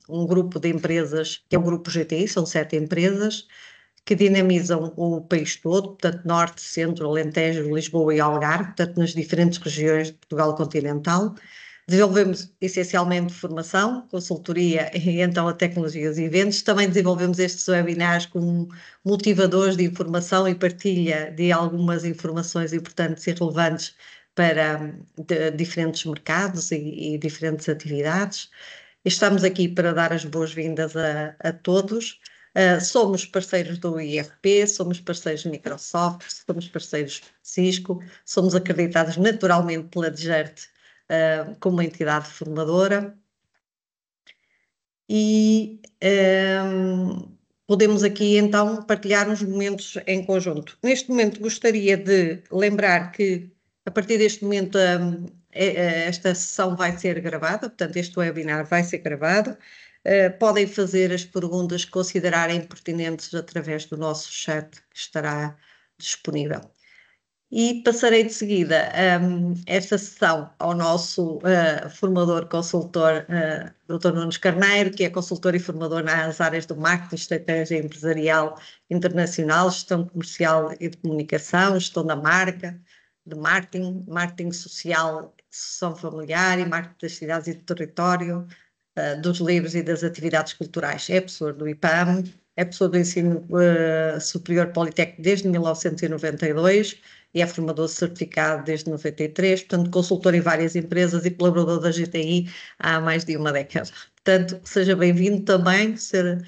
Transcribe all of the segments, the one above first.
um grupo de empresas, que é o Grupo GTI, são 7 empresas, que dinamizam o país todo, portanto, Norte, Centro, Alentejo, Lisboa e Algarve, portanto, nas diferentes regiões de Portugal continental. Desenvolvemos essencialmente formação, consultoria e então a tecnologias e eventos. Também desenvolvemos estes webinars como motivadores de informação e partilha de algumas informações importantes e relevantes para diferentes mercados e diferentes atividades. Estamos aqui para dar as boas-vindas a todos. Somos parceiros do IRP, somos parceiros de Microsoft, somos parceiros de Cisco, somos acreditados naturalmente pela DGERT como uma entidade formadora e podemos aqui então partilhar uns momentos em conjunto. Neste momento gostaria de lembrar que a partir deste momento esta sessão vai ser gravada, portanto este webinar vai ser gravado. Podem fazer as perguntas que considerarem pertinentes através do nosso chat que estará disponível. E passarei de seguida esta sessão ao nosso formador, consultor, Dr. Nunes Carneiro, que é consultor e formador nas áreas do marketing, estratégia empresarial internacional, gestão comercial e de comunicação, gestão da marca, de marketing, marketing social, sucessão familiar e marketing das cidades e do território, dos livros e das atividades culturais. É professor do IPAM, é professor do ensino superior politécnico desde 1992 e é formador certificado desde 93, portanto, consultor em várias empresas e colaborador da GTI há mais de uma década. Portanto, seja bem-vindo também, Sr.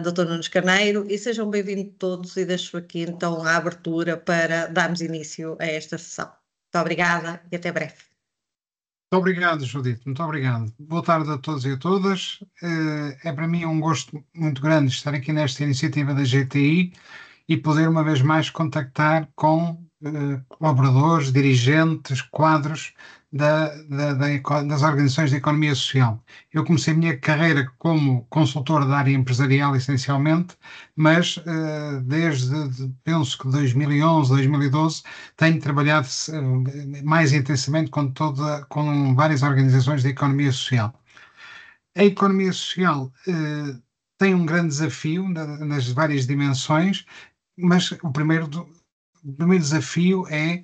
Dr. Nunes Carneiro, e sejam bem-vindos todos e deixo aqui então a abertura para darmos início a esta sessão. Muito obrigada e até breve. Muito obrigado, Judite, muito obrigado. Boa tarde a todos e a todas. É para mim um gosto muito grande estar aqui nesta iniciativa da GTI e poder uma vez mais contactar com colaboradores, dirigentes, quadros das organizações de economia social. Eu comecei a minha carreira como consultor da área empresarial, essencialmente, mas penso que 2011, 2012, tenho trabalhado mais intensamente com várias organizações de economia social. A economia social tem um grande desafio nas várias dimensões, mas o primeiro desafio é,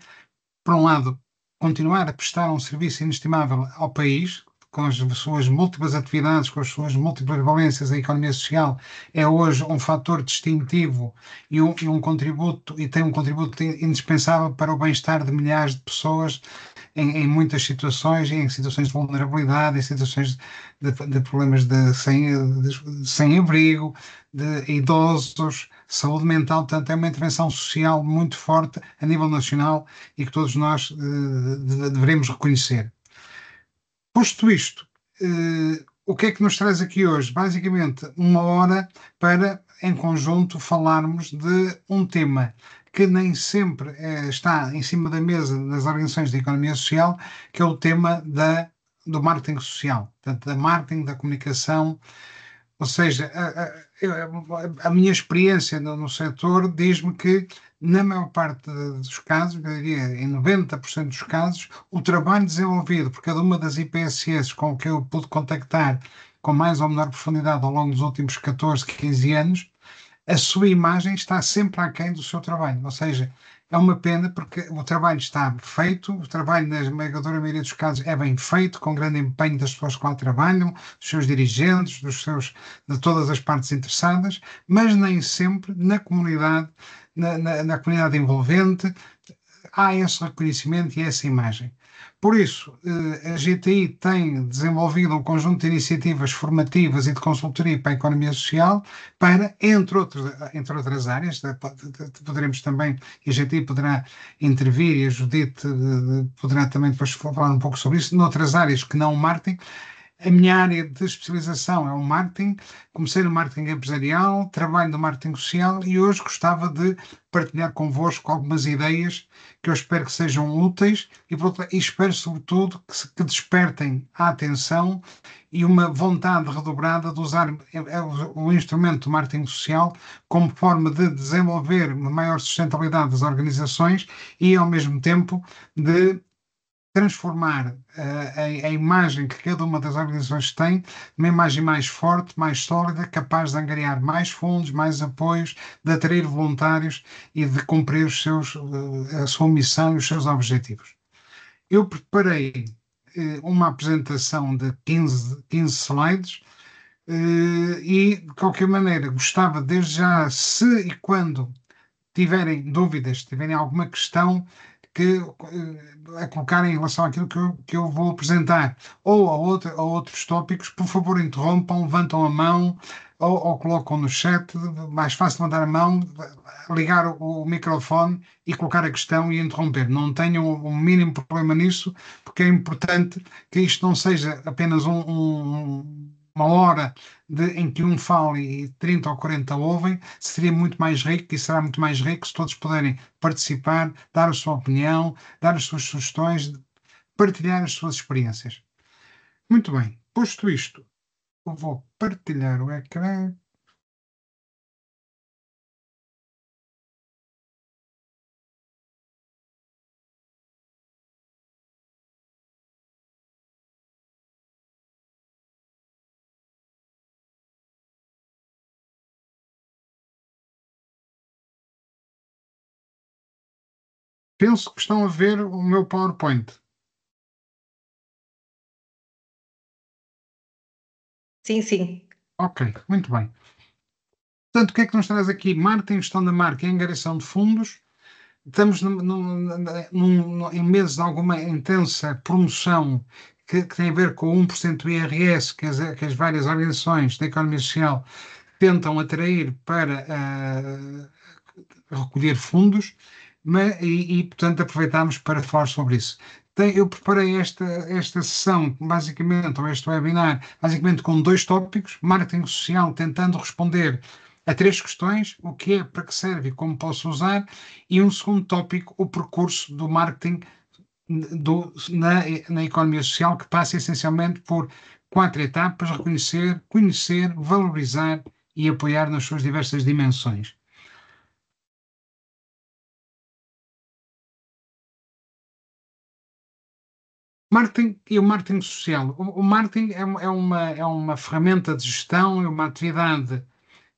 por um lado, continuar a prestar um serviço inestimável ao país, com as suas múltiplas atividades, com as suas múltiplas valências. A economia social é hoje um fator distintivo e contributo, e tem um contributo indispensável para o bem-estar de milhares de pessoas em muitas situações, em situações de vulnerabilidade, em situações de problemas sem abrigo, de idosos, saúde mental. Portanto, é uma intervenção social muito forte a nível nacional e que todos nós devemos reconhecer. Posto isto, o que é que nos traz aqui hoje? Basicamente, uma hora para, em conjunto, falarmos de um tema que nem sempre está em cima da mesa das organizações de economia social, que é o tema do marketing social, portanto, da marketing, da comunicação. Ou seja, a minha experiência no setor diz-me que, na maior parte dos casos, eu diria em 90% dos casos, o trabalho desenvolvido por cada uma das IPSS com que eu pude contactar com mais ou menor profundidade ao longo dos últimos 14, 15 anos, a sua imagem está sempre aquém do seu trabalho. Ou seja, é uma pena porque o trabalho está feito, o trabalho, na esmagadora maioria dos casos, é bem feito, com grande empenho das pessoas que lá trabalham, dos seus dirigentes, de todas as partes interessadas, mas nem sempre na comunidade, na comunidade envolvente, há esse reconhecimento e essa imagem. Por isso, a GTI tem desenvolvido um conjunto de iniciativas formativas e de consultoria para a economia social para, entre outras áreas, poderemos também, e a GTI poderá intervir, e a Judite poderá também depois falar um pouco sobre isso, noutras áreas que não o marketing. A minha área de especialização é o marketing, comecei no marketing empresarial, trabalho no marketing social e hoje gostava de partilhar convosco algumas ideias que eu espero que sejam úteis e espero sobretudo que despertem a atenção e uma vontade redobrada de usar o instrumento do marketing social como forma de desenvolver uma maior sustentabilidade das organizações e ao mesmo tempo de transformar a imagem que cada uma das organizações tem numa imagem mais forte, mais sólida, capaz de angariar mais fundos, mais apoios, de atrair voluntários e de cumprir a sua missão e os seus objetivos. Eu preparei uma apresentação de 15 slides e, de qualquer maneira, gostava desde já, se e quando tiverem dúvidas, tiverem alguma questão a colocar em relação àquilo que eu vou apresentar ou a outros tópicos, por favor interrompam, levantam a mão ou colocam no chat. Mais fácil levantar a mão, ligar o microfone e colocar a questão e interromper. Não tenham o mínimo problema nisso, porque é importante que isto não seja apenas uma hora em que um fale e 30 ou 40 ouvem. Seria muito mais rico e será muito mais rico se todos puderem participar, dar a sua opinião, dar as suas sugestões, partilhar as suas experiências. Muito bem, posto isto, eu vou partilhar o ecrã. Penso que estão a ver o meu PowerPoint. Sim, sim. Ok, muito bem. Portanto, o que é que nos traz aqui? Marketing, gestão da marca e angariação de fundos. Estamos em meses de alguma intensa promoção que tem a ver com o 1% do IRS que as várias organizações da economia social tentam atrair para recolher fundos, portanto, aproveitamos para falar sobre isso. Eu preparei esta sessão, basicamente, ou este webinar, basicamente com 2 tópicos: marketing social, tentando responder a 3 questões: o que é, para que serve e como posso usar, e um segundo tópico: o percurso do marketing na economia social, que passa essencialmente por 4 etapas: reconhecer, conhecer, valorizar e apoiar nas suas diversas dimensões. Marketing e o marketing social. O marketing é uma ferramenta de gestão, é uma atividade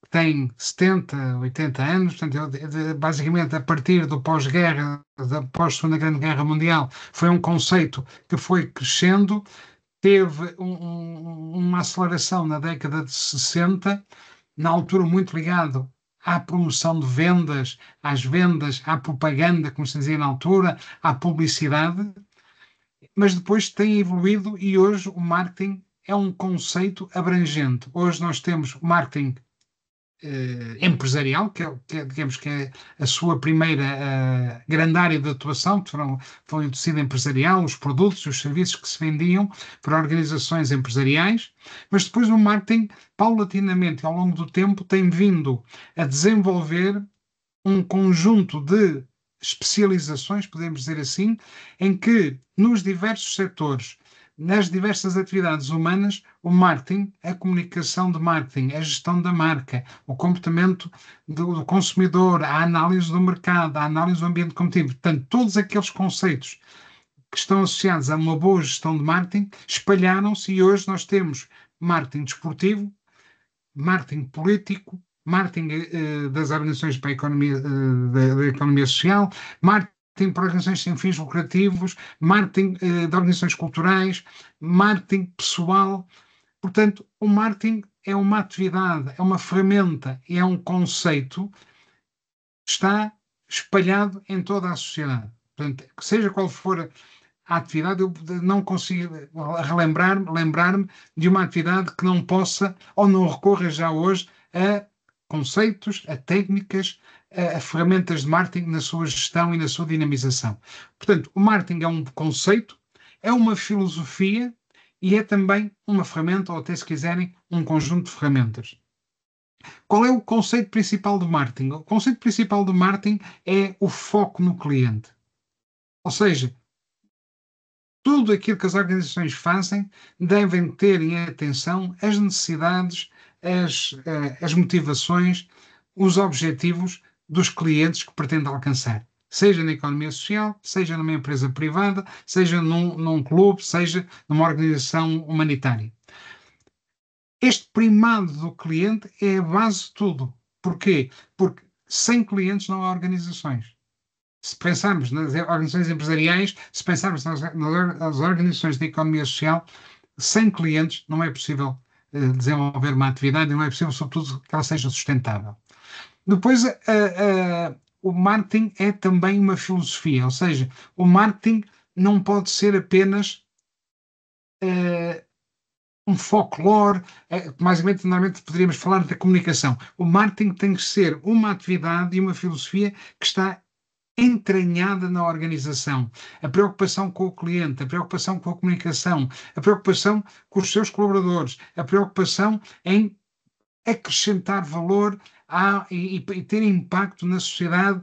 que tem 70, 80 anos, portanto, basicamente a partir do pós-guerra, da pós-Segunda Grande Guerra Mundial, foi um conceito que foi crescendo, teve uma aceleração na década de 60, na altura muito ligado à promoção de vendas, às vendas, à propaganda, como se dizia na altura, à publicidade, mas depois tem evoluído e hoje o marketing é um conceito abrangente. Hoje nós temos o marketing empresarial, digamos que é a sua primeira grande área de atuação, que foi o tecido empresarial, os produtos, os serviços que se vendiam para organizações empresariais, mas depois o marketing, paulatinamente, ao longo do tempo, tem vindo a desenvolver um conjunto de especializações, podemos dizer assim, em que nos diversos setores, nas diversas atividades humanas, o marketing, a comunicação de marketing, a gestão da marca, o comportamento do consumidor, a análise do mercado, a análise do ambiente competitivo, portanto, todos aqueles conceitos que estão associados a uma boa gestão de marketing espalharam-se e hoje nós temos marketing desportivo, marketing político, marketing das organizações para a economia, da economia social, marketing para organizações sem fins lucrativos, marketing de organizações culturais, marketing pessoal. Portanto, o marketing é uma atividade, é uma ferramenta, é um conceito que está espalhado em toda a sociedade. Portanto, seja qual for a atividade, eu não consigo lembrar-me de uma atividade que não possa ou não recorra já hoje a conceitos, a técnicas, a ferramentas de marketing na sua gestão e na sua dinamização. Portanto, o marketing é um conceito, é uma filosofia e é também uma ferramenta, ou até se quiserem, um conjunto de ferramentas. Qual é o conceito principal do marketing? O conceito principal do marketing é o foco no cliente. Ou seja, tudo aquilo que as organizações fazem devem ter em atenção as necessidades, as motivações, os objetivos dos clientes que pretendem alcançar. seja na economia social, seja numa empresa privada, seja num clube, seja numa organização humanitária. Este primado do cliente é a base de tudo. Porquê? Porque sem clientes não há organizações. Se pensarmos nas organizações empresariais, se pensarmos nas organizações de economia social, sem clientes não é possível desenvolver uma atividade e não é possível, sobretudo, que ela seja sustentável. Depois, o marketing é também uma filosofia, ou seja, o marketing não pode ser apenas um folclore, normalmente poderíamos falar da comunicação. O marketing tem que ser uma atividade e uma filosofia que está entranhada na organização. A preocupação com o cliente, a preocupação com a comunicação, a preocupação com os seus colaboradores, a preocupação em acrescentar valor e ter impacto na sociedade.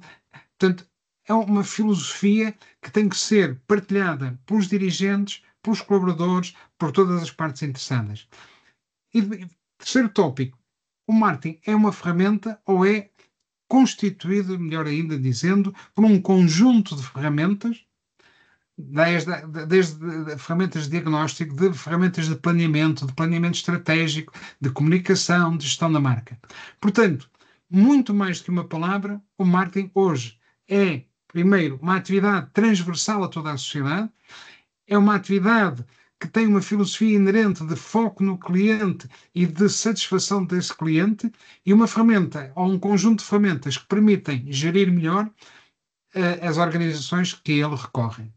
Portanto, é uma filosofia que tem que ser partilhada pelos dirigentes, pelos colaboradores, por todas as partes interessadas. E terceiro tópico, o marketing é uma ferramenta ou é constituído, melhor ainda dizendo, por um conjunto de ferramentas, desde ferramentas de diagnóstico, de ferramentas de planeamento estratégico, de comunicação, de gestão da marca. Portanto, muito mais do que uma palavra, o marketing hoje é, primeiro, uma atividade transversal a toda a sociedade, é uma atividade que tem uma filosofia inerente de foco no cliente e de satisfação desse cliente, e uma ferramenta ou um conjunto de ferramentas que permitem gerir melhor as organizações que ele recorrem.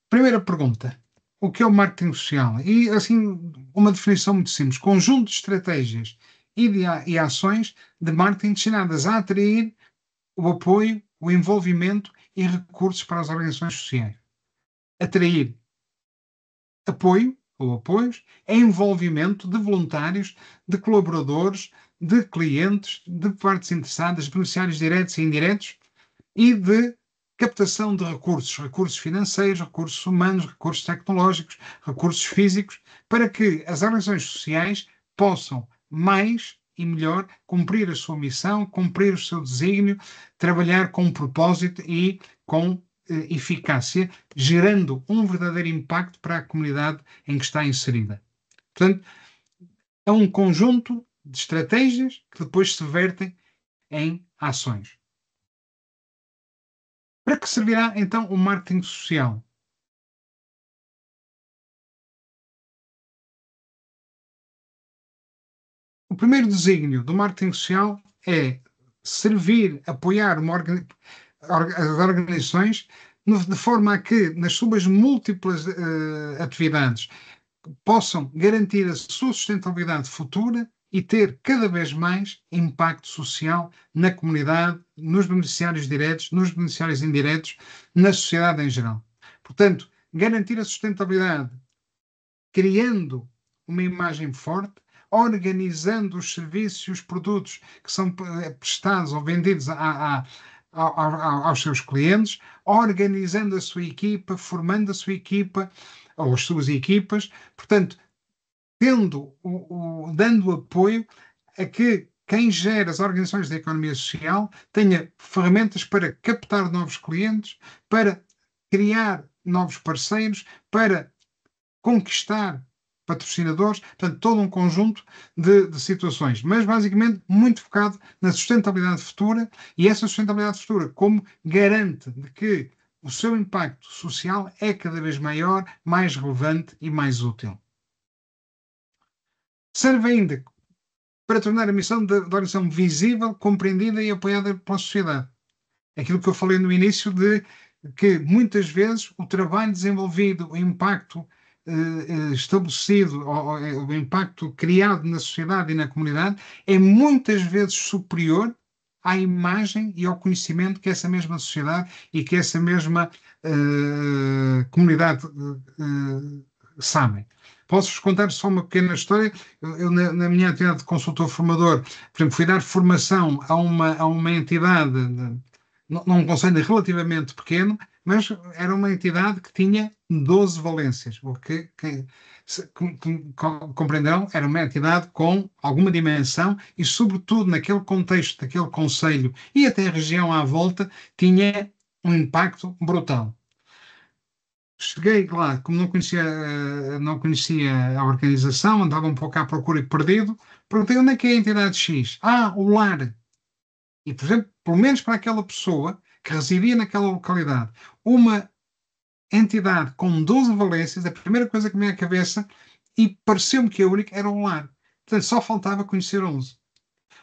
Primeira pergunta: o que é o marketing social? E, assim, uma definição muito simples: conjunto de estratégias e ações de marketing destinadas a atrair o apoio, o envolvimento e recursos para as organizações sociais. Atrair apoio ou apoios, envolvimento de voluntários, de colaboradores, de clientes, de partes interessadas, beneficiários diretos e indiretos, e de captação de recursos financeiros, recursos humanos, recursos tecnológicos, recursos físicos, para que as organizações sociais possam mais e melhor cumprir a sua missão, cumprir o seu desígnio, trabalhar com propósito e com eficácia, gerando um verdadeiro impacto para a comunidade em que está inserida. Portanto, é um conjunto de estratégias que depois se vertem em ações. Para que servirá então o marketing social? O primeiro desígnio do marketing social é servir, apoiar as organizações de forma a que, nas suas múltiplas atividades, possam garantir a sua sustentabilidade futura e ter cada vez mais impacto social na comunidade, nos beneficiários diretos, nos beneficiários indiretos, na sociedade em geral. Portanto, garantir a sustentabilidade criando uma imagem forte, organizando os serviços e os produtos que são prestados ou vendidos aos seus clientes, organizando a sua equipa, formando a sua equipa ou as suas equipas, portanto, dando apoio a que quem gera as organizações da economia social tenha ferramentas para captar novos clientes, para criar novos parceiros, para conquistar patrocinadores, portanto, todo um conjunto de situações, mas basicamente muito focado na sustentabilidade futura, e essa sustentabilidade futura como garante de que o seu impacto social é cada vez maior, mais relevante e mais útil. Serve ainda para tornar a missão da organização visível, compreendida e apoiada pela sociedade. Aquilo que eu falei no início de que muitas vezes o trabalho desenvolvido, o impacto estabelecido, o impacto criado na sociedade e na comunidade é muitas vezes superior à imagem e ao conhecimento que essa mesma sociedade e que essa mesma comunidade sabem. Posso-vos contar só uma pequena história. Eu na minha atividade de consultor formador, por exemplo, fui dar formação a uma entidade num conselho relativamente pequeno, mas era uma entidade que tinha 12 valências, o que compreenderão, era uma entidade com alguma dimensão e, sobretudo, naquele contexto daquele concelho e até a região à volta, tinha um impacto brutal. Cheguei lá, como não conhecia a organização, andava um pouco à procura e perdido, perguntei onde é que é a entidade X? Ah, o lar. E, por exemplo, pelo menos para aquela pessoa que residia naquela localidade, uma entidade com 12 valências, a primeira coisa que me veio à cabeça, e pareceu-me que a única era o lar. Portanto, só faltava conhecer 11.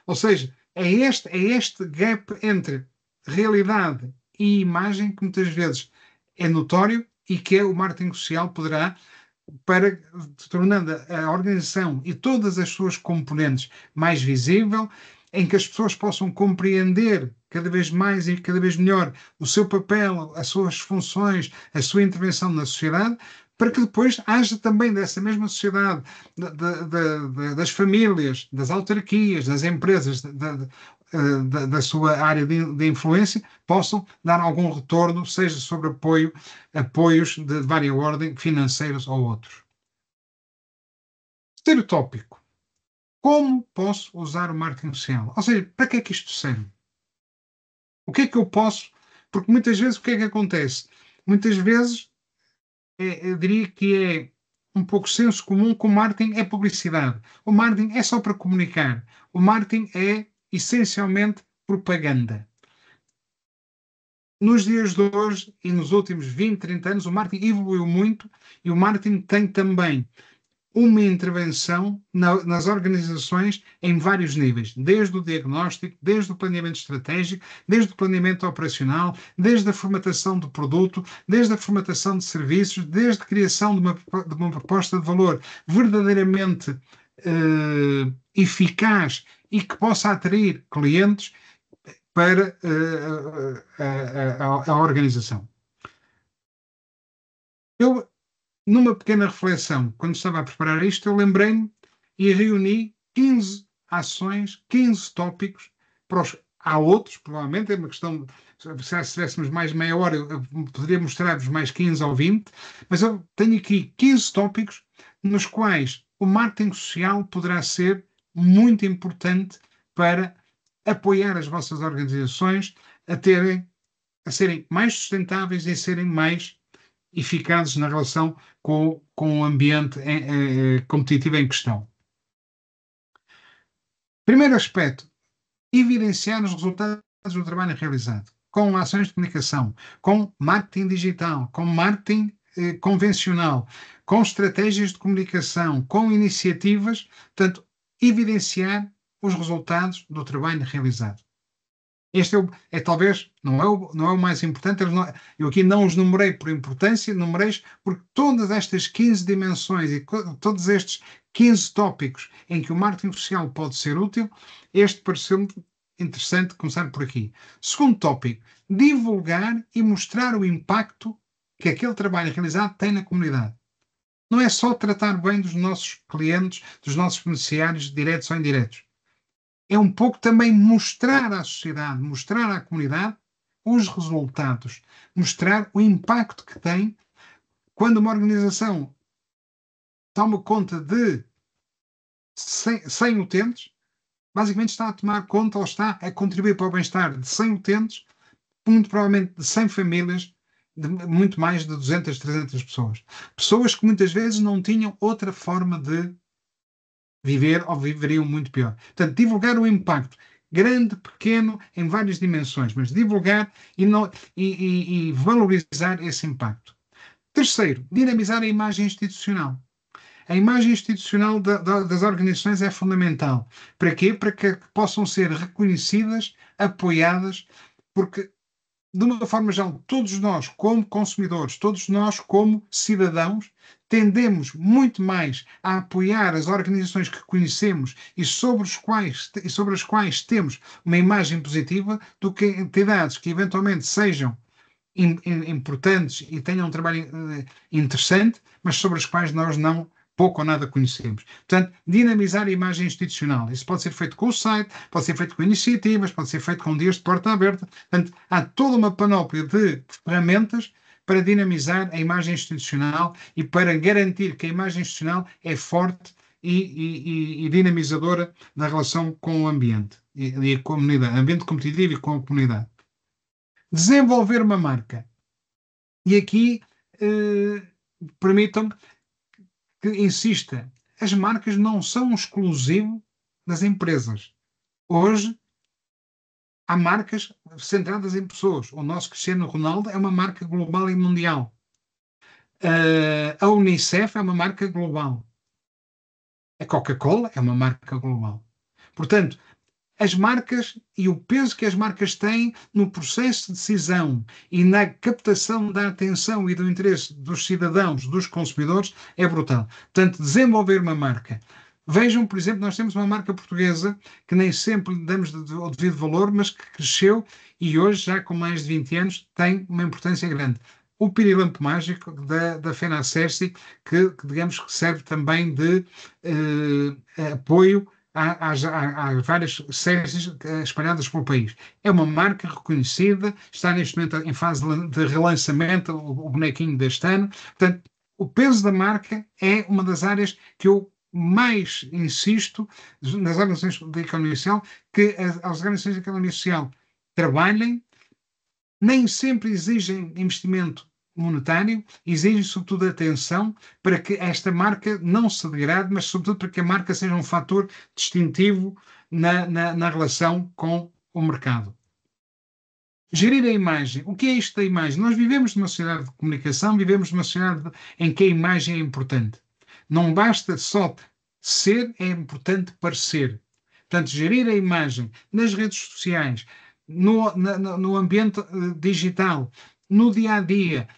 Ou seja, é este gap entre realidade e imagem que muitas vezes é notório e que o marketing social poderá, tornando a organização e todas as suas componentes mais visível, em que as pessoas possam compreender cada vez mais e cada vez melhor o seu papel, as suas funções, a sua intervenção na sociedade, para que depois haja também dessa mesma sociedade, das famílias, das autarquias, das empresas, da sua área de influência, possam dar algum retorno, seja sobre apoios de várias ordem, financeiros ou outros. Terceiro tópico. Como posso usar o marketing social? Ou seja, para que é que isto serve? O que é que eu posso? Porque muitas vezes o que é que acontece? Muitas vezes eu diria que é um pouco senso comum que o marketing é publicidade. O marketing é só para comunicar. O marketing é essencialmente propaganda. Nos dias de hoje e nos últimos 20, 30 anos, o marketing evoluiu muito e o marketing tem também uma intervenção nas organizações em vários níveis, desde o diagnóstico, desde o planeamento estratégico, desde o planeamento operacional, desde a formatação do produto, desde a formatação de serviços, desde a criação de uma proposta de valor verdadeiramente eficaz e que possa atrair clientes para a organização. Eu, numa pequena reflexão, quando estava a preparar isto, eu lembrei-me e reuni 15 ações, 15 tópicos. Há outros, provavelmente, é uma questão. Se tivéssemos mais meia hora, eu poderia mostrar-vos mais 15 ou 20, mas eu tenho aqui 15 tópicos nos quais o marketing social poderá ser muito importante para apoiar as vossas organizações a serem mais sustentáveis e a serem mais eficazes na relação com o ambiente competitivo em questão. Primeiro aspecto, evidenciar os resultados do trabalho realizado, com ações de comunicação, com marketing digital, com marketing convencional, com estratégias de comunicação, com iniciativas, portanto, evidenciar os resultados do trabalho realizado. Este talvez, não é o mais importante, eu aqui não os numerei por importância, numerei porque todas estas 15 dimensões e todos estes 15 tópicos em que o marketing social pode ser útil, este pareceu-me interessante começar por aqui. Segundo tópico, divulgar e mostrar o impacto que aquele trabalho realizado tem na comunidade. Não é só tratar bem dos nossos clientes, dos nossos beneficiários, diretos ou indiretos. É um pouco também mostrar à sociedade, mostrar à comunidade os resultados, mostrar o impacto que tem quando uma organização toma conta de 100 utentes, basicamente está a tomar conta ou está a contribuir para o bem-estar de 100 utentes, muito provavelmente de 100 famílias, de muito mais de 200, 300 pessoas. Pessoas que muitas vezes não tinham outra forma de viver ou viveriam muito pior. Portanto, divulgar o impacto, grande, pequeno, em várias dimensões, mas divulgar e valorizar esse impacto. Terceiro, dinamizar a imagem institucional. A imagem institucional das organizações é fundamental. Para quê? Para que possam ser reconhecidas, apoiadas, porque de uma forma geral, todos nós, como consumidores, todos nós, como cidadãos, tendemos muito mais a apoiar as organizações que conhecemos e sobre as quais temos uma imagem positiva do que entidades que eventualmente sejam importantes e tenham um trabalho interessante, mas sobre as quais nós não pouco ou nada conhecemos. Portanto, dinamizar a imagem institucional. Isso pode ser feito com o site, pode ser feito com iniciativas, pode ser feito com dias de porta aberta. Portanto, há toda uma panóplia de ferramentas para dinamizar a imagem institucional e para garantir que a imagem institucional é forte e dinamizadora da relação com o ambiente e a comunidade, ambiente competitivo e com a comunidade. Desenvolver uma marca. E aqui permitam-me que insista, as marcas não são um exclusivo das empresas. Hoje há marcas centradas em pessoas. O nosso Cristiano Ronaldo é uma marca global e mundial. A Unicef é uma marca global. A Coca-Cola é uma marca global. Portanto, as marcas e o peso que as marcas têm no processo de decisão e na captação da atenção e do interesse dos cidadãos, dos consumidores, é brutal. Portanto, desenvolver uma marca. Vejam, por exemplo, nós temos uma marca portuguesa que nem sempre lhe damos o devido valor, mas que cresceu e hoje, já com mais de 20 anos, tem uma importância grande. O Pirilampo Mágico da Fenacerci, que digamos que serve também de apoio há várias séries espalhadas pelo país. É uma marca reconhecida, está neste momento em fase de relançamento, o bonequinho deste ano. Portanto, o peso da marca é uma das áreas que eu mais insisto nas organizações de economia social, que as organizações de economia social trabalhem, nem sempre exigem investimento monetário, exigem sobretudo atenção para que esta marca não se degrade, mas sobretudo para que a marca seja um fator distintivo na relação com o mercado. Gerir a imagem. O que é isto da imagem? Nós vivemos numa sociedade de comunicação, vivemos numa sociedade em que a imagem é importante. Não basta só ser, é importante parecer. Portanto, gerir a imagem nas redes sociais, no ambiente digital, no dia a dia,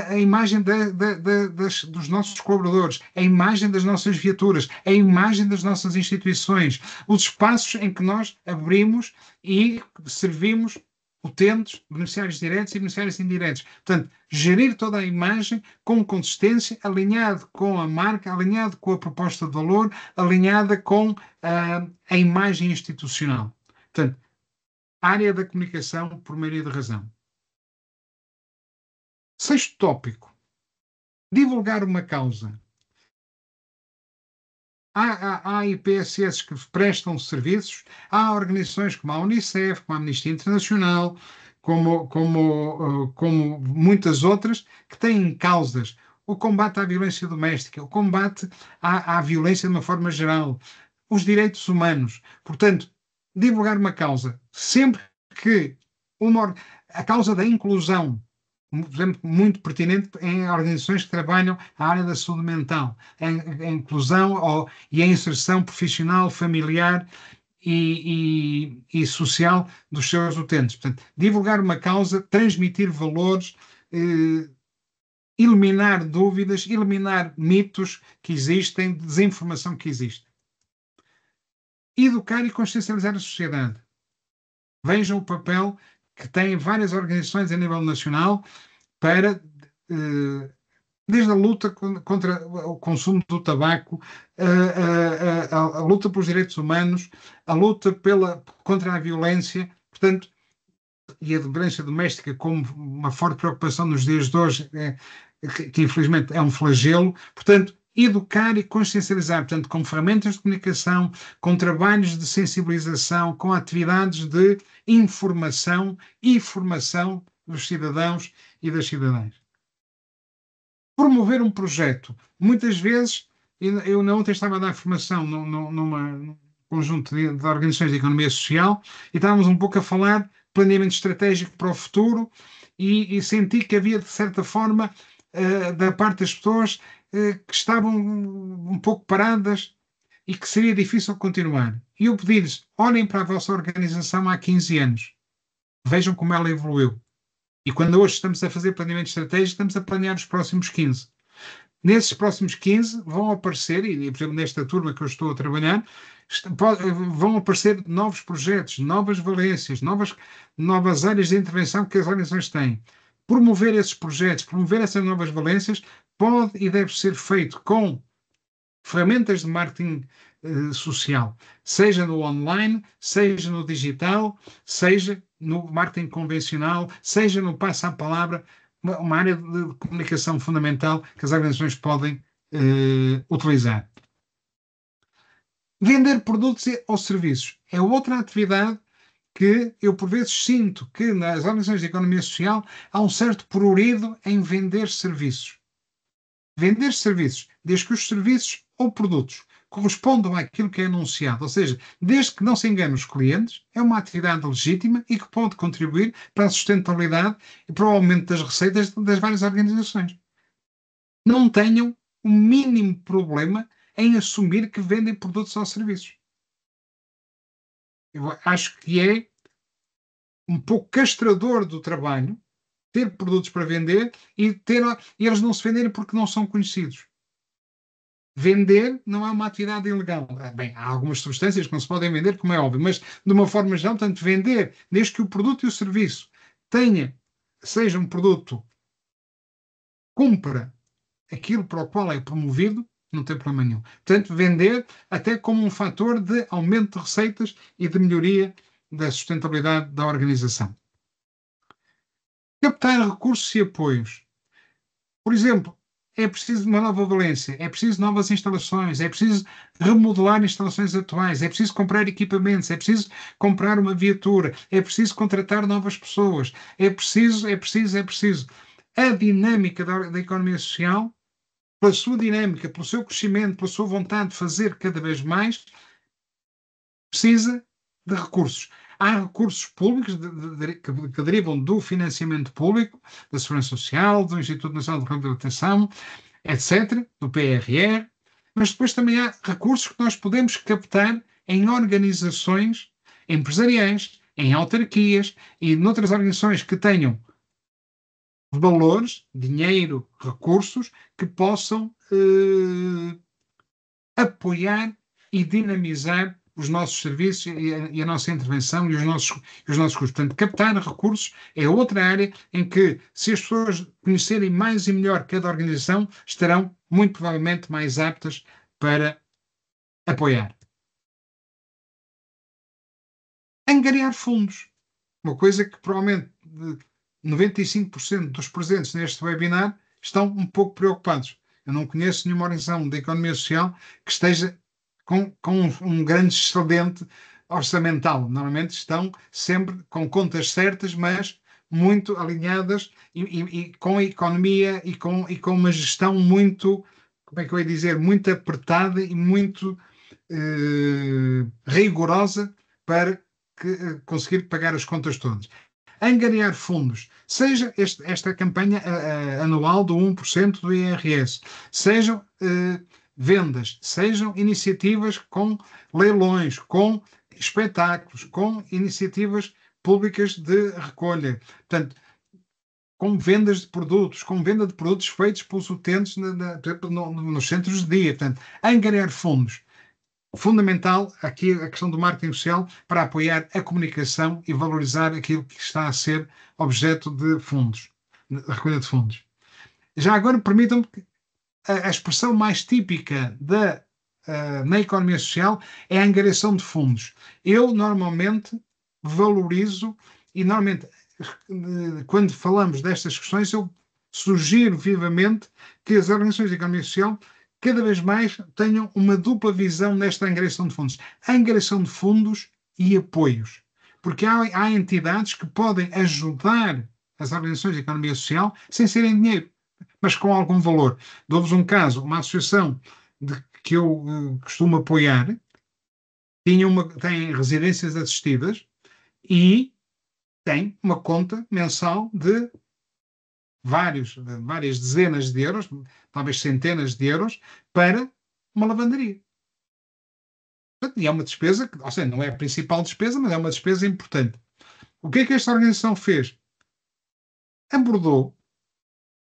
a imagem dos nossos colaboradores, a imagem das nossas viaturas, a imagem das nossas instituições, os espaços em que nós abrimos e servimos utentes, beneficiários diretos e beneficiários indiretos. Portanto, gerir toda a imagem com consistência, alinhado com a marca, alinhado com a proposta de valor, alinhada com a imagem institucional. Portanto, área da comunicação por maioria de razão. Sexto tópico. Divulgar uma causa. Há IPSS que prestam serviços, há organizações como a Unicef, como a Amnistia Internacional, como muitas outras, que têm causas. O combate à violência doméstica, o combate à violência de uma forma geral, os direitos humanos. Portanto, divulgar uma causa. Sempre que a causa da inclusão, por exemplo, muito pertinente em organizações que trabalham a área da saúde mental, a inclusão e a inserção profissional, familiar e social dos seus utentes. Portanto, divulgar uma causa, transmitir valores, eliminar dúvidas, eliminar mitos que existem, desinformação que existe. Educar e consciencializar a sociedade. Vejam o papel que têm várias organizações a nível nacional para, desde a luta contra o consumo do tabaco, a luta pelos direitos humanos, a luta contra a violência, portanto, e a violência doméstica como uma forte preocupação nos dias de hoje, que infelizmente é um flagelo. Portanto, educar e consciencializar, portanto, com ferramentas de comunicação, com trabalhos de sensibilização, com atividades de informação e formação dos cidadãos e das cidadãs. Promover um projeto. Muitas vezes, eu ontem estava a dar formação num conjunto de organizações de economia social e estávamos um pouco a falar planeamento estratégico para o futuro e senti que havia, de certa forma, da parte das pessoas que estavam um pouco paradas e que seria difícil continuar. E eu pedi-lhes, olhem para a vossa organização há 15 anos. Vejam como ela evoluiu. E quando hoje estamos a fazer planeamento estratégico, estamos a planear os próximos 15. Nesses próximos 15 vão aparecer, e por exemplo nesta turma que eu estou a trabalhar, vão aparecer novos projetos, novas valências, novas áreas de intervenção que as organizações têm. Promover esses projetos, promover essas novas valências, pode e deve ser feito com ferramentas de marketing social, seja no online, seja no digital, seja no marketing convencional, seja no passo à palavra, uma área de comunicação fundamental que as organizações podem utilizar. Vender produtos ou serviços é outra atividade que eu, por vezes, sinto que nas organizações de economia social há um certo prurido em vender serviços. Vender serviços, desde que os serviços ou produtos correspondam àquilo que é anunciado, ou seja, desde que não se engane os clientes, é uma atividade legítima e que pode contribuir para a sustentabilidade e para o aumento das receitas das várias organizações. Não tenham o mínimo problema em assumir que vendem produtos ou serviços. Eu acho que é um pouco castrador do trabalho ter produtos para vender e eles não se venderem porque não são conhecidos. Vender não é uma atividade ilegal. Bem, há algumas substâncias que não se podem vender, como é óbvio, mas de uma forma geral, tanto vender, desde que o produto e o serviço seja um produto cumpra aquilo para o qual é promovido, não tem problema nenhum. Portanto, vender até como um fator de aumento de receitas e de melhoria da sustentabilidade da organização. Captar recursos e apoios. Por exemplo, é preciso uma nova Valência, é preciso novas instalações, é preciso remodelar instalações atuais, é preciso comprar equipamentos, é preciso comprar uma viatura, é preciso contratar novas pessoas, é preciso. A dinâmica da economia social, pela sua dinâmica, pelo seu crescimento, pela sua vontade de fazer cada vez mais, precisa de recursos. Há recursos públicos que derivam do financiamento público, da Segurança Social, do Instituto Nacional de Reabilitação, etc., do PRR, mas depois também há recursos que nós podemos captar em organizações empresariais, em autarquias e noutras organizações que tenham valores, dinheiro, recursos que possam apoiar e dinamizar os nossos serviços e a nossa intervenção e os nossos custos. Portanto, captar recursos é outra área em que, se as pessoas conhecerem mais e melhor cada organização, estarão muito provavelmente mais aptas para apoiar. Angariar fundos. Uma coisa que provavelmente 95% dos presentes neste webinar estão um pouco preocupados. Eu não conheço nenhuma organização de economia social que esteja com um grande excedente orçamental. Normalmente estão sempre com contas certas, mas muito alinhadas e com a economia e com uma gestão muito, como é que eu ia dizer, muito apertada e muito rigorosa para conseguir pagar as contas todas. Angariar fundos, seja esta campanha anual do 1% do IRS, sejam vendas, sejam iniciativas com leilões, com espetáculos, com iniciativas públicas de recolha. Portanto, com vendas de produtos, com venda de produtos feitos pelos utentes nos centros de dia. Portanto, angariar fundos. Fundamental aqui a questão do marketing social para apoiar a comunicação e valorizar aquilo que está a ser objeto de fundos, de recolha de fundos. Já agora permitam-me que a expressão mais típica na economia social é a angariação de fundos. Eu normalmente valorizo e normalmente quando falamos destas questões eu sugiro vivamente que as organizações de economia social cada vez mais tenham uma dupla visão nesta angariação de fundos. Angariação de fundos e apoios. Porque há entidades que podem ajudar as organizações de economia social sem serem dinheiro, mas com algum valor. Dou-vos um caso, uma associação que eu costumo apoiar tem residências assistidas e tem uma conta mensal de várias dezenas de euros, talvez centenas de euros, para uma lavanderia. E é uma despesa, ou seja, não é a principal despesa, mas é uma despesa importante. O que é que esta organização fez? Abordou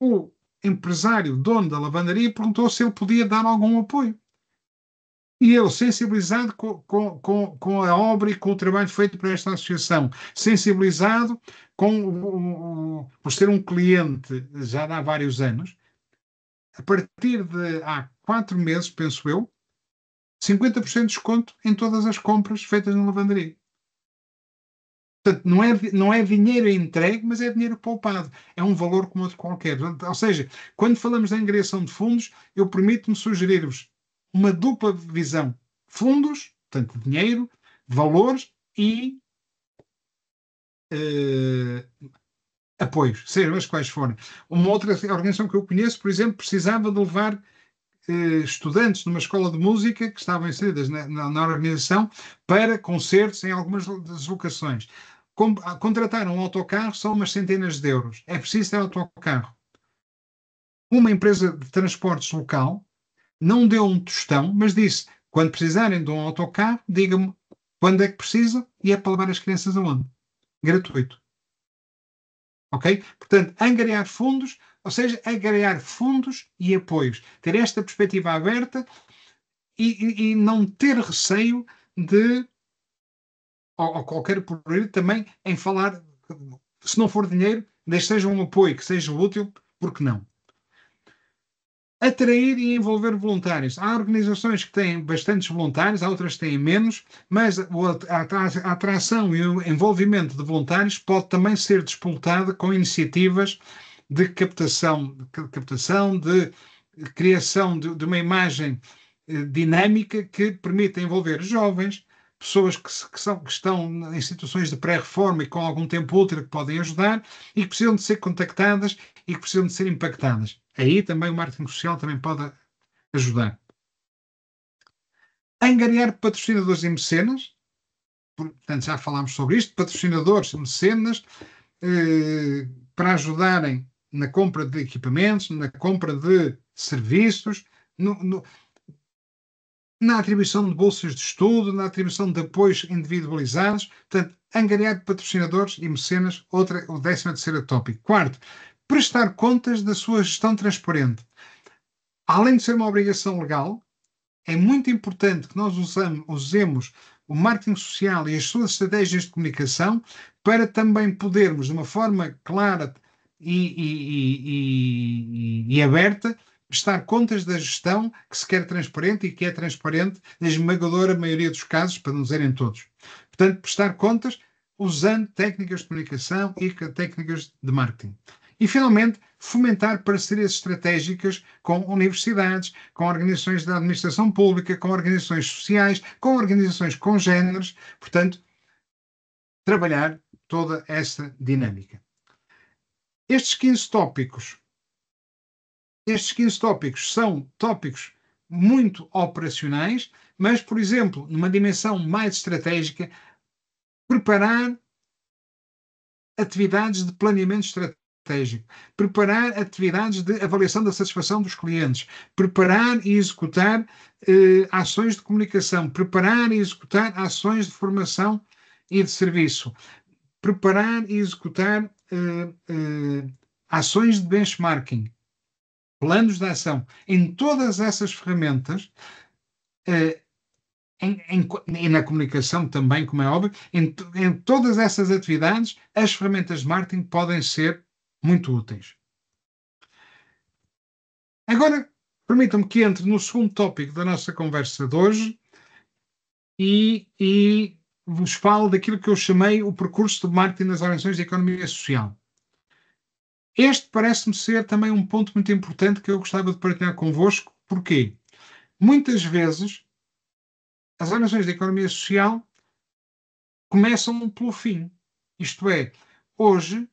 o empresário, dono da lavanderia, e perguntou se ele podia dar algum apoio. E ele, sensibilizado com a obra e com o trabalho feito por esta associação, sensibilizado por ser um cliente já há vários anos, a partir de há 4 meses, penso eu, 50% de desconto em todas as compras feitas na lavanderia. Portanto, não é dinheiro entregue, mas é dinheiro poupado. É um valor como outro qualquer. Ou seja, quando falamos da angariação de fundos, eu permito-me sugerir-vos uma dupla visão. Fundos, portanto, dinheiro, valores e apoios, sejam eles quais forem. Uma outra organização que eu conheço, por exemplo, precisava de levar estudantes numa escola de música que estavam inseridas na organização para concertos em algumas deslocações. Contrataram um autocarro, são umas centenas de euros. É preciso ter autocarro. Uma empresa de transportes local não deu um tostão, mas disse: quando precisarem de um autocarro, digam-me quando é que precisa e é para levar as crianças aonde? Gratuito. Ok? Portanto, angariar fundos, ou seja, angariar fundos e apoios. Ter esta perspectiva aberta e não ter receio de, ou qualquer problema também, em falar, se não for dinheiro, desde que seja um apoio que seja útil, porque não? Atrair e envolver voluntários. Há organizações que têm bastantes voluntários, há outras que têm menos, mas a atração e o envolvimento de voluntários pode também ser despoltada com iniciativas de captação, de criação de uma imagem dinâmica que permita envolver jovens, pessoas que estão em situações de pré-reforma e com algum tempo útil que podem ajudar e que precisam de ser contactadas e que precisam de ser impactadas. Aí também o marketing social também pode ajudar. Angariar patrocinadores e mecenas, portanto já falámos sobre isto, patrocinadores e mecenas, para ajudarem na compra de equipamentos, na compra de serviços, na atribuição de bolsas de estudo, na atribuição de apoios individualizados. Portanto, angariar patrocinadores e mecenas, o 13º tópico. Quarto, prestar contas da sua gestão transparente. Além de ser uma obrigação legal, é muito importante que nós usemos o marketing social e as suas estratégias de comunicação para também podermos, de uma forma clara e aberta, prestar contas da gestão que se quer transparente e que é transparente na esmagadora maioria dos casos, para não dizerem todos. Portanto, prestar contas usando técnicas de comunicação e técnicas de marketing. E, finalmente, fomentar parcerias estratégicas com universidades, com organizações da administração pública, com organizações sociais, com organizações congêneres. Portanto, trabalhar toda essa dinâmica. Estes 15 tópicos são tópicos muito operacionais, mas, por exemplo, numa dimensão mais estratégica, preparar atividades de planeamento estratégico, preparar atividades de avaliação da satisfação dos clientes, preparar e executar ações de comunicação, preparar e executar ações de formação e de serviço, preparar e executar ações de benchmarking, planos de ação. Em todas essas ferramentas, e na comunicação também, como é óbvio, em todas essas atividades, as ferramentas de marketing podem ser muito úteis. Agora, permitam-me que entre no segundo tópico da nossa conversa de hoje e vos falo daquilo que eu chamei o percurso de marketing nas organizações de economia social. Este parece-me ser também um ponto muito importante que eu gostava de partilhar convosco. Porquê? Muitas vezes as organizações de economia social começam pelo fim. Isto é, hoje,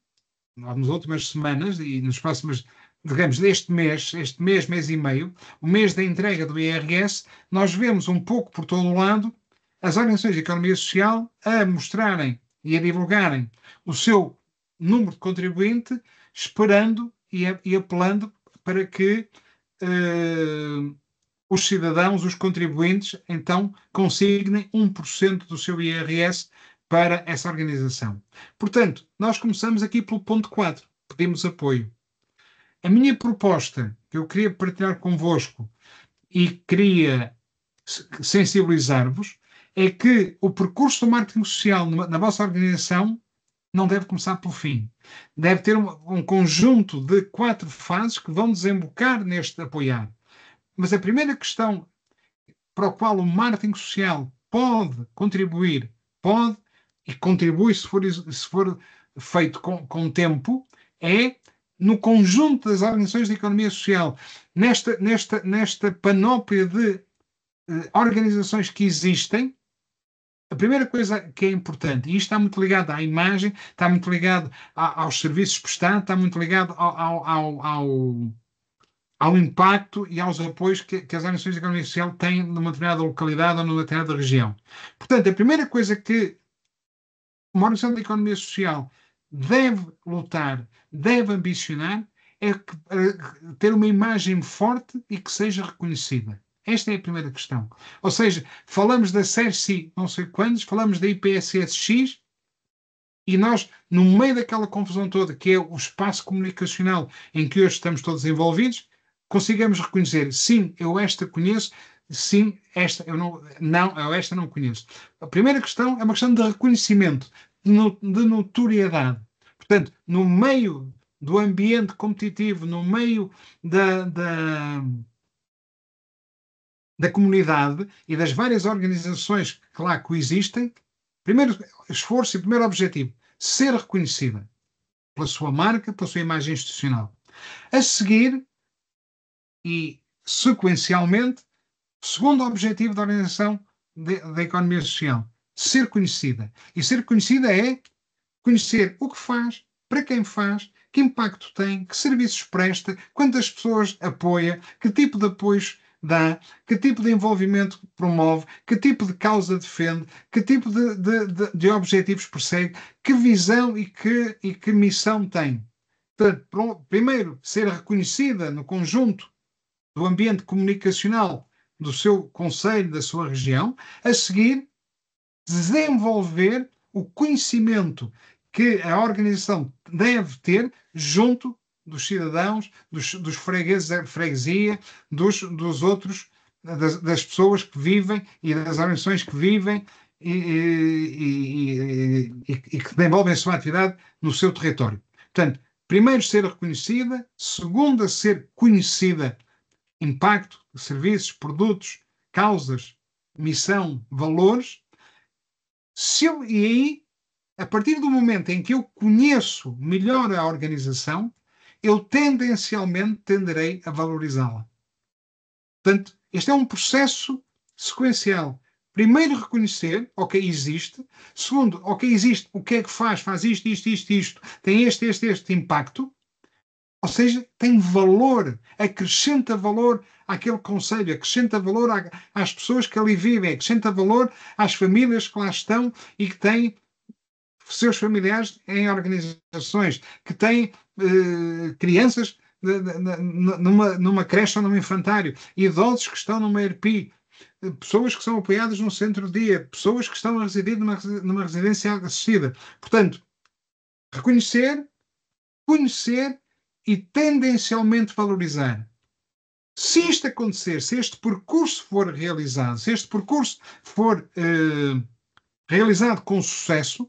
nas últimas semanas e nos próximos, digamos, mês, mês e meio, o mês da entrega do IRS, nós vemos um pouco por todo o lado as organizações de economia social a mostrarem e a divulgarem o seu número de contribuinte, esperando e apelando para que os cidadãos, os contribuintes, então consignem 1% do seu IRS para essa organização. Portanto, nós começamos aqui pelo ponto 4, pedimos apoio. A minha proposta, que eu queria partilhar convosco e queria sensibilizar-vos, é que o percurso do marketing social na vossa organização não deve começar pelo fim. Deve ter um conjunto de 4 fases que vão desembocar neste apoiar. Mas a primeira questão para a qual o marketing social pode contribuir, pode e contribui se for feito com tempo, é no conjunto das organizações de economia social, nesta panóplia de organizações que existem. A primeira coisa que é importante, e isto está muito ligado à imagem, está muito ligado aos serviços prestados, está muito ligado ao impacto e aos apoios que as organizações de economia social têm numa determinada localidade ou numa determinada região. Portanto, a primeira coisa que uma organização de economia social deve lutar, deve ambicionar, é ter uma imagem forte e que seja reconhecida. Esta é a primeira questão. Ou seja, falamos da CERCI não sei quantos, falamos da IPSS-X, e nós, no meio daquela confusão toda, que é o espaço comunicacional em que hoje estamos todos envolvidos, consigamos reconhecer, sim, eu esta conheço, sim, esta eu não, eu esta não conheço. A primeira questão é uma questão de reconhecimento, de notoriedade. Portanto, no meio do ambiente competitivo, no meio da comunidade e das várias organizações que lá coexistem, primeiro esforço e primeiro objetivo, ser reconhecida pela sua marca, pela sua imagem institucional. A seguir, e sequencialmente, segundo objetivo da organização da economia social, ser conhecida. E ser conhecida é conhecer o que faz, para quem faz, que impacto tem, que serviços presta, quantas pessoas apoia, que tipo de apoios dá, que tipo de envolvimento promove, que tipo de causa defende, que tipo de objetivos persegue, que visão e que missão tem. Portanto, primeiro, ser reconhecida no conjunto do ambiente comunicacional do seu concelho, da sua região. A seguir, desenvolver o conhecimento que a organização deve ter junto dos cidadãos, dos fregueses da freguesia, dos outros, das pessoas que vivem e das organizações que vivem e que desenvolvem a sua atividade no seu território. Portanto, primeiro, ser reconhecida; segundo, ser conhecida, impacto, serviços, produtos, causas, missão, valores. E aí, a partir do momento em que eu conheço melhor a organização, eu tendencialmente tenderei a valorizá-la. Portanto, este é um processo sequencial. Primeiro, reconhecer, ok, existe. Segundo, ok, existe, o que é que faz? Faz isto, isto. Tem este impacto. Ou seja, tem valor, acrescenta valor àquele concelho, acrescenta valor às pessoas que ali vivem, acrescenta valor às famílias que lá estão e que têm seus familiares em organizações, que têm crianças numa creche ou num infantário, idosos que estão numa ERPI, pessoas que são apoiadas num centro-dia, pessoas que estão a residir numa residência assistida. Portanto, reconhecer, conhecer e tendencialmente valorizar. Se isto acontecer, se este percurso for realizado, se este percurso for realizado com sucesso,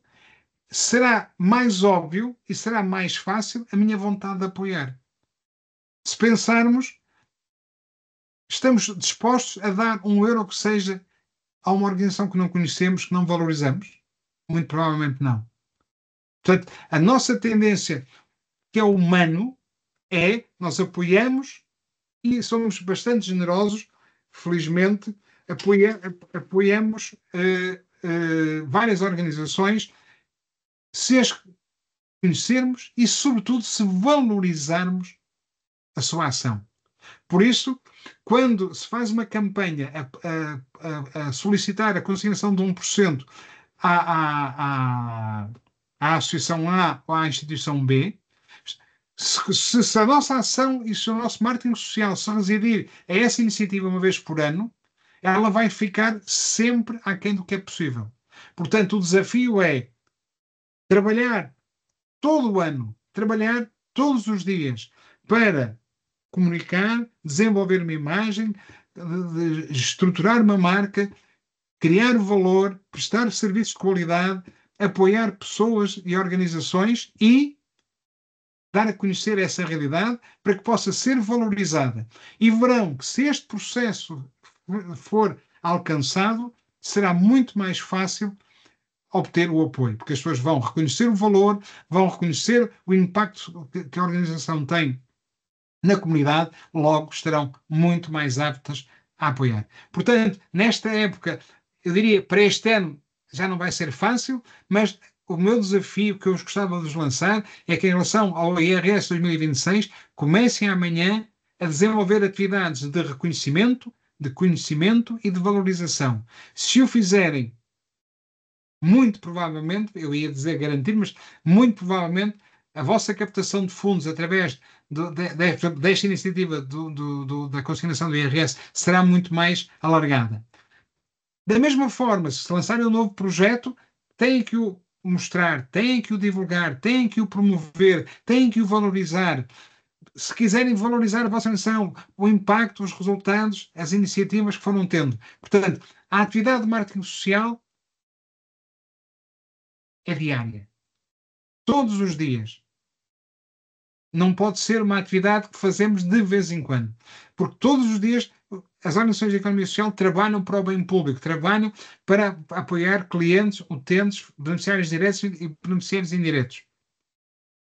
será mais óbvio e será mais fácil a minha vontade de apoiar. Se pensarmos, estamos dispostos a dar €1 que seja a uma organização que não conhecemos, que não valorizamos? Muito provavelmente não. Portanto, a nossa tendência, que é humano, nós apoiamos e somos bastante generosos, felizmente, apoiamos várias organizações, se as conhecermos e, sobretudo, se valorizarmos a sua ação. Por isso, quando se faz uma campanha a solicitar a consignação de 1% à Associação A ou à Instituição B, se a nossa ação e se o nosso marketing social se residir a essa iniciativa uma vez por ano, ela vai ficar sempre aquém do que é possível. Portanto, o desafio é trabalhar todo o ano, trabalhar todos os dias para comunicar, desenvolver uma imagem, de estruturar uma marca, criar valor, prestar serviços de qualidade, apoiar pessoas e organizações e dar a conhecer essa realidade para que possa ser valorizada. E verão que se este processo for alcançado, será muito mais fácil obter o apoio, porque as pessoas vão reconhecer o valor, vão reconhecer o impacto que a organização tem na comunidade, logo estarão muito mais aptas a apoiar. Portanto, nesta época, eu diria, para este ano já não vai ser fácil, mas o meu desafio que eu gostava de vos lançar é que, em relação ao IRS 2026, comecem amanhã a desenvolver atividades de reconhecimento, de conhecimento e de valorização. Se o fizerem, muito provavelmente, eu ia dizer garantir, mas muito provavelmente a vossa captação de fundos através desta iniciativa da consignação do IRS será muito mais alargada. Da mesma forma, se lançarem um novo projeto, têm que o mostrar, têm que o divulgar, têm que o promover, têm que o valorizar. Se quiserem valorizar a vossa nação, o impacto, os resultados, as iniciativas que foram tendo. Portanto, a atividade de marketing social é diária. Todos os dias. Não pode ser uma atividade que fazemos de vez em quando. Porque todos os dias as organizações de economia social trabalham para o bem público, trabalham para apoiar clientes, utentes, beneficiários diretos e beneficiários indiretos.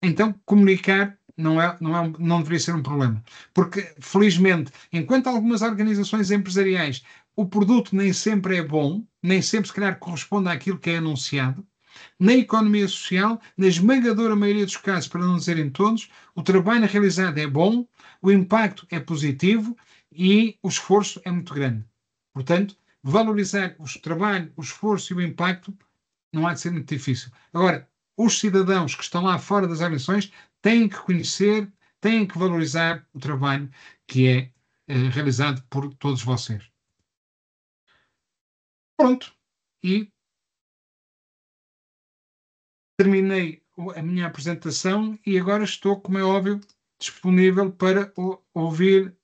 Então, comunicar não deveria ser um problema. Porque, felizmente, enquanto algumas organizações empresariais o produto nem sempre é bom, nem sempre, se calhar, corresponde àquilo que é anunciado, na economia social, na esmagadora maioria dos casos, para não dizer em todos, o trabalho realizado é bom, o impacto é positivo e o esforço é muito grande. Portanto, valorizar o trabalho, o esforço e o impacto não há de ser muito difícil. Agora, os cidadãos que estão lá fora das organizações têm que conhecer, têm que valorizar o trabalho que é realizado por todos vocês. Pronto. E terminei a minha apresentação e agora estou, como é óbvio, disponível para ouvir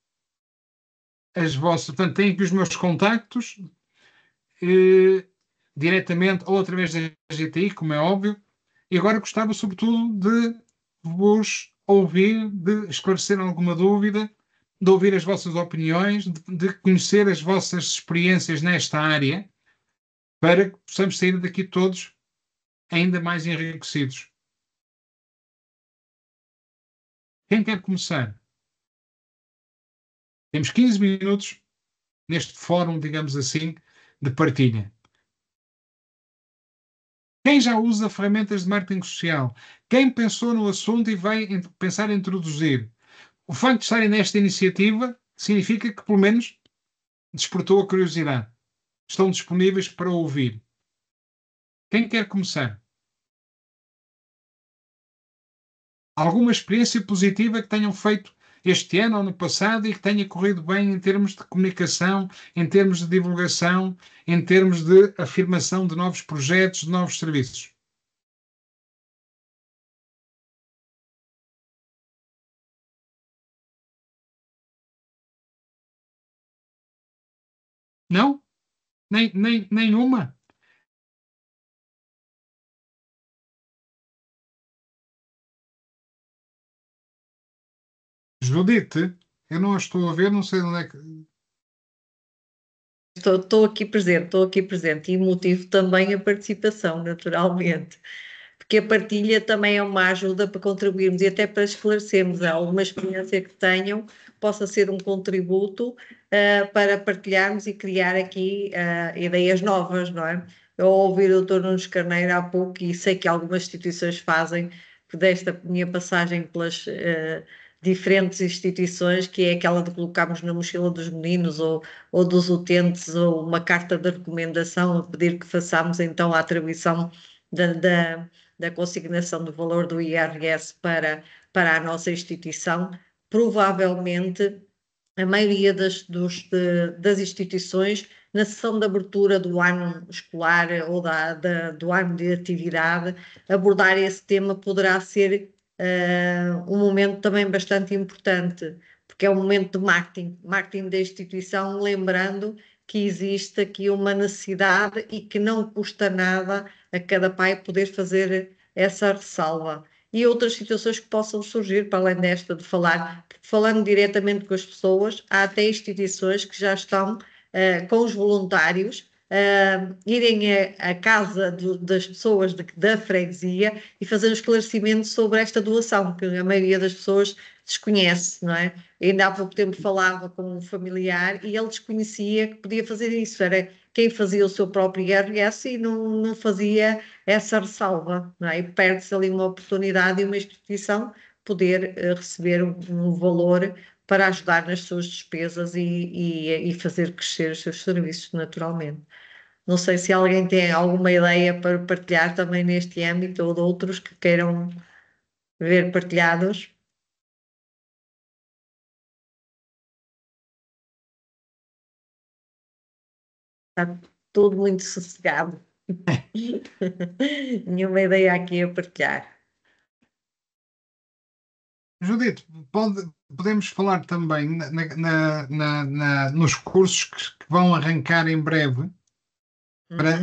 as vossas. Portanto, tenho aqui os meus contactos, diretamente ou através da GTI, como é óbvio, e agora gostava, sobretudo, de vos ouvir, de esclarecer alguma dúvida, de ouvir as vossas opiniões, de conhecer as vossas experiências nesta área, para que possamos sair daqui todos ainda mais enriquecidos. Quem quer começar? Temos 15 minutos neste fórum, digamos assim, de partilha. Quem já usa ferramentas de marketing social? Quem pensou no assunto e vai pensar em introduzir? O facto de estarem nesta iniciativa significa que, pelo menos, despertou a curiosidade. Estão disponíveis para ouvir. Quem quer começar? Alguma experiência positiva que tenham feito este ano ou no passado e que tenha corrido bem em termos de comunicação, em termos de divulgação, em termos de afirmação de novos projetos, de novos serviços? Não? Nenhuma? Judite, eu não a estou a ver, não sei onde é que. Estou aqui presente e motivo também a participação, naturalmente, porque a partilha também é uma ajuda para contribuirmos e até para esclarecermos alguma experiência que tenham, possa ser um contributo para partilharmos e criar aqui ideias novas, não é? Eu ouvi o Dr. Nunes Carneiro há pouco e sei que algumas instituições fazem, que desta minha passagem pelas diferentes instituições, que é aquela de colocarmos na mochila dos meninos ou dos utentes, ou uma carta de recomendação a pedir que façamos então a atribuição da consignação do valor do IRS para a nossa instituição. Provavelmente a maioria das instituições, na sessão de abertura do ano escolar ou do ano de atividade, abordar esse tema poderá ser um momento também bastante importante, porque é um momento de marketing da instituição, lembrando que existe aqui uma necessidade e que não custa nada a cada pai poder fazer essa ressalva. E outras situações que possam surgir, para além desta de falar, falando diretamente com as pessoas, há até instituições que já estão com os voluntários irem à casa das pessoas da freguesia e fazer um esclarecimento sobre esta doação, que a maioria das pessoas desconhece, não é? Ainda há pouco tempo falava com um familiar e ele desconhecia que podia fazer isso, era quem fazia o seu próprio IRS e não fazia essa ressalva, não é? E perde-se ali uma oportunidade e uma instituição poder receber um valor para ajudar nas suas despesas e fazer crescer os seus serviços naturalmente. Não sei se alguém tem alguma ideia para partilhar também neste âmbito ou de outros que queiram ver partilhados. Está tudo muito sossegado. Nenhuma ideia aqui a partilhar. Judite, podemos falar também nos cursos que vão arrancar em breve para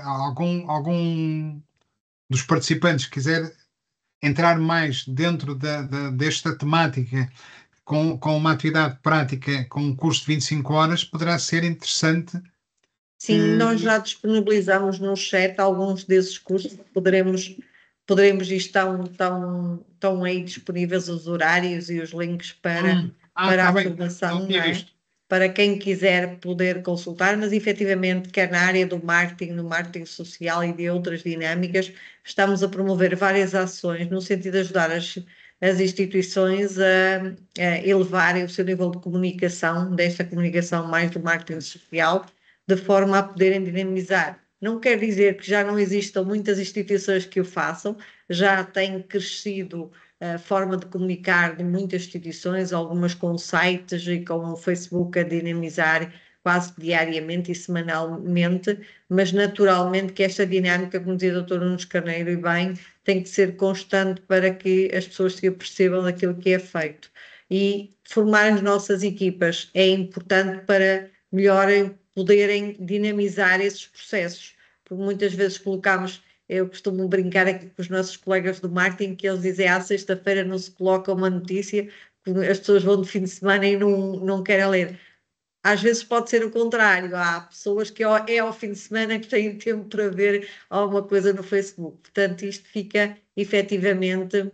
algum dos participantes que quiser entrar mais dentro desta temática com uma atividade prática com um curso de 25 horas, poderá ser interessante. Sim, nós já disponibilizamos no chat alguns desses cursos, poderemos e estão aí disponíveis os horários e os links para Tá a bem, formação, não tinha não é? visto. Para quem quiser poder consultar, mas efetivamente, quer na área do marketing, no marketing social e de outras dinâmicas, estamos a promover várias ações no sentido de ajudar as instituições a elevarem o seu nível de comunicação, desta comunicação mais do marketing social, de forma a poderem dinamizar. Não quer dizer que já não existam muitas instituições que o façam, já tem crescido a forma de comunicar de muitas instituições, algumas com sites e com o Facebook a dinamizar quase diariamente e semanalmente, mas naturalmente que esta dinâmica, como dizia o Dr. Nunes Carneiro e bem, tem que ser constante para que as pessoas se apercebam daquilo que é feito. E formar as nossas equipas é importante para melhorem poderem dinamizar esses processos, porque muitas vezes colocamos, eu costumo brincar aqui com os nossos colegas do marketing, que eles dizem à sexta-feira não se coloca uma notícia, as pessoas vão de fim de semana e não querem ler. Às vezes pode ser o contrário, há pessoas que é ao fim de semana que têm tempo para ver alguma coisa no Facebook. Portanto, isto fica efetivamente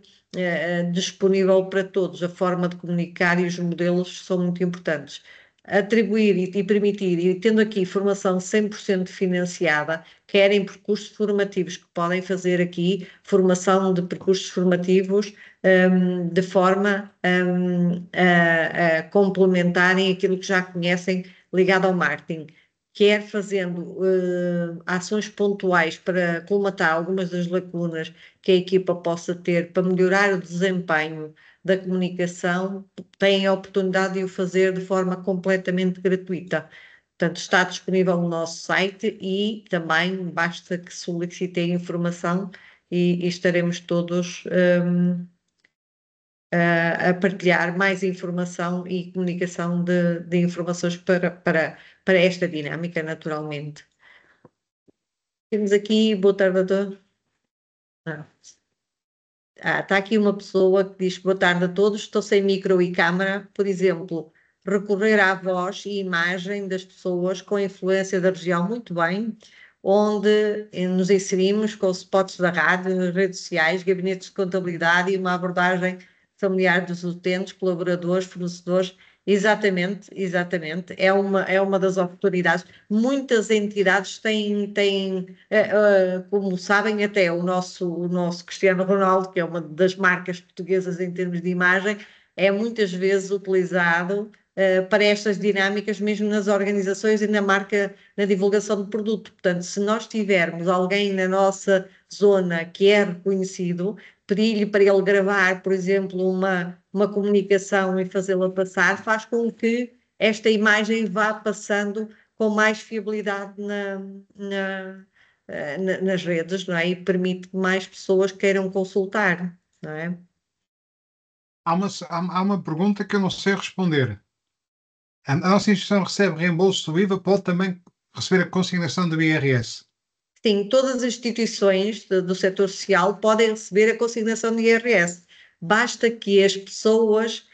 disponível para todos. A forma de comunicar e os modelos são muito importantes. Atribuir e permitir, e tendo aqui formação 100% financiada, querem percursos formativos que podem fazer aqui, formação de percursos formativos de forma a complementarem aquilo que já conhecem ligado ao marketing, quer fazendo ações pontuais para colmatar algumas das lacunas que a equipa possa ter para melhorar o desempenho da comunicação, têm a oportunidade de o fazer de forma completamente gratuita. Portanto, está disponível no nosso site e também basta que solicitem informação e estaremos todos a partilhar mais informação e comunicação de informações para esta dinâmica, naturalmente. Temos aqui, boa tarde, doutor. Está aqui uma pessoa que diz boa tarde a todos, estou sem micro e câmara, por exemplo, recorrer à voz e imagem das pessoas com influência da região, muito bem, onde nos inserimos com spots da rádio, nas redes sociais, gabinetes de contabilidade e uma abordagem familiar dos utentes, colaboradores, fornecedores. Exatamente, exatamente. É uma das oportunidades. Muitas entidades como sabem, até o nosso Cristiano Ronaldo, que é uma das marcas portuguesas em termos de imagem, é muitas vezes utilizado para estas dinâmicas, mesmo nas organizações e na marca, na divulgação de produto. Portanto, se nós tivermos alguém na nossa zona que é reconhecido, pedir-lhe para ele gravar, por exemplo, uma comunicação e fazê-la passar, faz com que esta imagem vá passando com mais fiabilidade nas redes, não é? E permite que mais pessoas queiram consultar, não é? Há uma pergunta que eu não sei responder. A nossa instituição recebe reembolso do IVA, pode também receber a consignação do IRS? Sim, todas as instituições do setor social podem receber a consignação de IRS. Basta que as pessoas,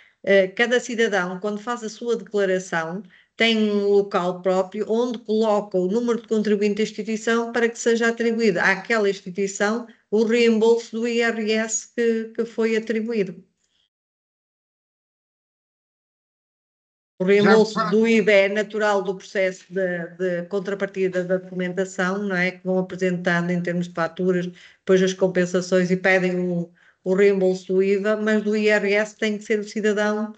cada cidadão, quando faz a sua declaração, tem um local próprio onde coloca o número de contribuinte da instituição para que seja atribuído àquela instituição o reembolso do IRS que foi atribuído. O reembolso do IVA é natural do processo de contrapartida da documentação, não é? Que vão apresentando em termos de faturas, depois as compensações e pedem o reembolso do IVA, mas do IRS tem que ser o cidadão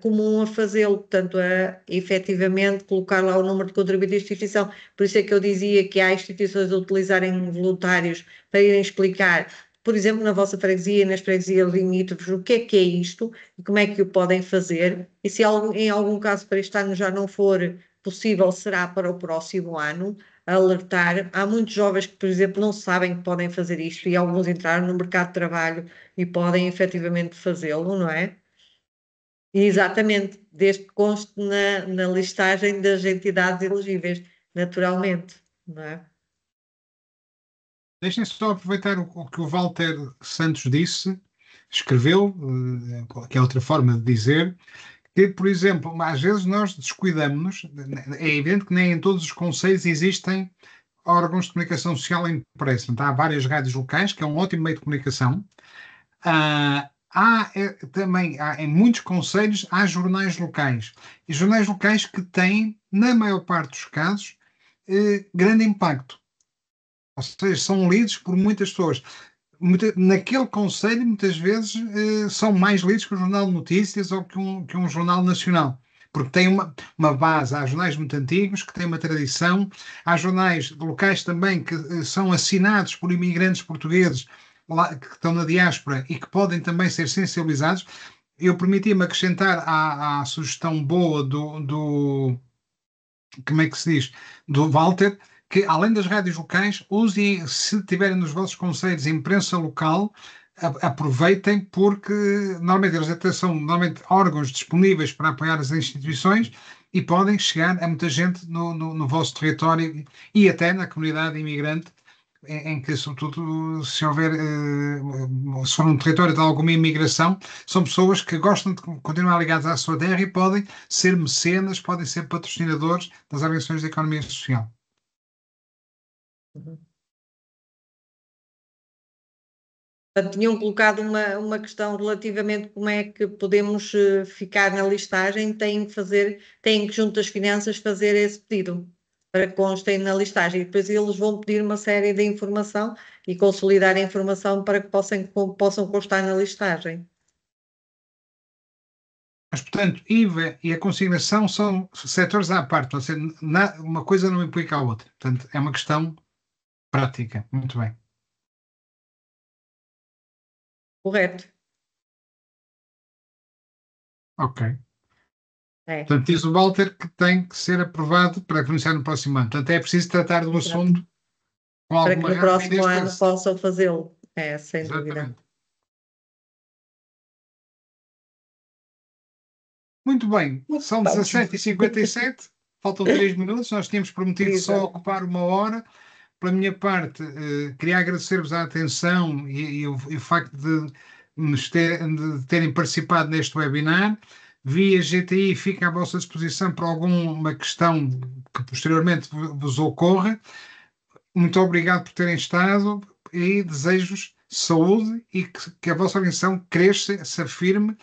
comum a fazê-lo, portanto, a efetivamente colocar lá o número de contribuinte da instituição. Por isso é que eu dizia que há instituições a utilizarem voluntários para irem explicar, por exemplo, na vossa freguesia, nas freguesias limítrofes, o que é isto e como é que o podem fazer, e se em algum caso para este ano já não for possível, será para o próximo ano, alertar. Há muitos jovens que, por exemplo, não sabem que podem fazer isto e alguns entraram no mercado de trabalho e podem efetivamente fazê-lo, não é? Exatamente, desde que conste na listagem das entidades elegíveis, naturalmente, não é? Deixem só aproveitar o que o Walter Santos disse, escreveu, que é outra forma de dizer, que, por exemplo, às vezes nós descuidamos, é evidente que nem em todos os conselhos existem órgãos de comunicação social impresso. Há várias rádios locais, que é um ótimo meio de comunicação. Também em muitos conselhos há jornais locais. E jornais locais que têm, na maior parte dos casos, grande impacto. Ou seja, são lidos por muitas pessoas. Naquele conselho, muitas vezes, são mais lidos que o Jornal de Notícias ou que um jornal nacional. Porque tem uma base. Há jornais muito antigos que têm uma tradição. Há jornais locais também que são assinados por imigrantes portugueses lá, que estão na diáspora e que podem também ser sensibilizados. Eu permiti-me acrescentar à sugestão boa como é que se diz, do Walter, que além das rádios locais, usem, se tiverem nos vossos conselhos imprensa local, aproveitem, porque normalmente eles até são normalmente órgãos disponíveis para apoiar as instituições e podem chegar a muita gente no vosso território e até na comunidade imigrante, em que, sobretudo, se houver, se for um território de alguma imigração, são pessoas que gostam de continuar ligadas à sua terra e podem ser mecenas, podem ser patrocinadores das organizações da economia social. Uhum. Portanto, tinham colocado uma questão relativamente como é que podemos ficar na listagem, têm que junto das finanças fazer esse pedido para que constem na listagem. E depois eles vão pedir uma série de informação e consolidar a informação para que possam constar na listagem. Mas, portanto, IVA e a consignação são setores à parte, ou seja, uma coisa não implica a outra. Portanto, é uma questão prática. Muito bem. Correto? Ok. É. Portanto, diz o Walter que tem que ser aprovado para começar no próximo ano. Portanto, é preciso tratar do Exato. assunto com Para que alguma no próximo ano rapidez. possam fazê-lo. É, sem dúvida. Exatamente. Muito bem, são Bem. 17h57, faltam 3 minutos, nós tínhamos prometido só Exato. ocupar uma hora. Pela minha parte, queria agradecer-vos a atenção e o facto de terem participado neste webinar. Via GTI fica à vossa disposição para alguma questão que posteriormente vos ocorra. Muito obrigado por terem estado e desejo-vos saúde e que a vossa organização cresça, se afirme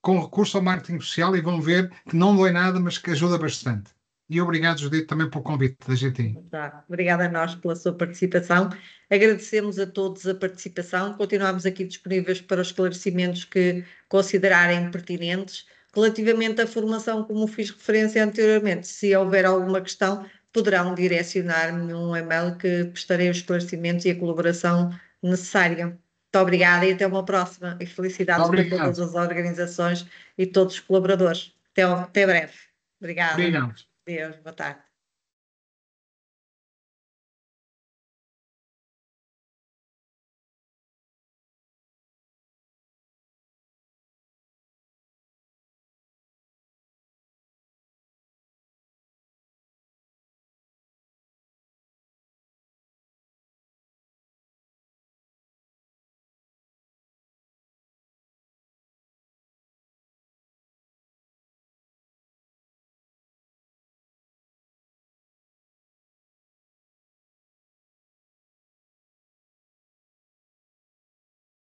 com recurso ao marketing social e vão ver que não dói nada, mas que ajuda bastante. E obrigado, Judite, também pelo convite da GTI. Tá. Obrigada a nós pela sua participação. Agradecemos a todos a participação. Continuamos aqui disponíveis para os esclarecimentos que considerarem pertinentes. Relativamente à formação, como fiz referência anteriormente, se houver alguma questão, poderão direcionar-me um e-mail que prestarei os esclarecimentos e a colaboração necessária. Muito obrigada e até uma próxima. E felicidades para todas as organizações e todos os colaboradores. Até breve. Obrigada. Obrigado. Deus, boa tarde.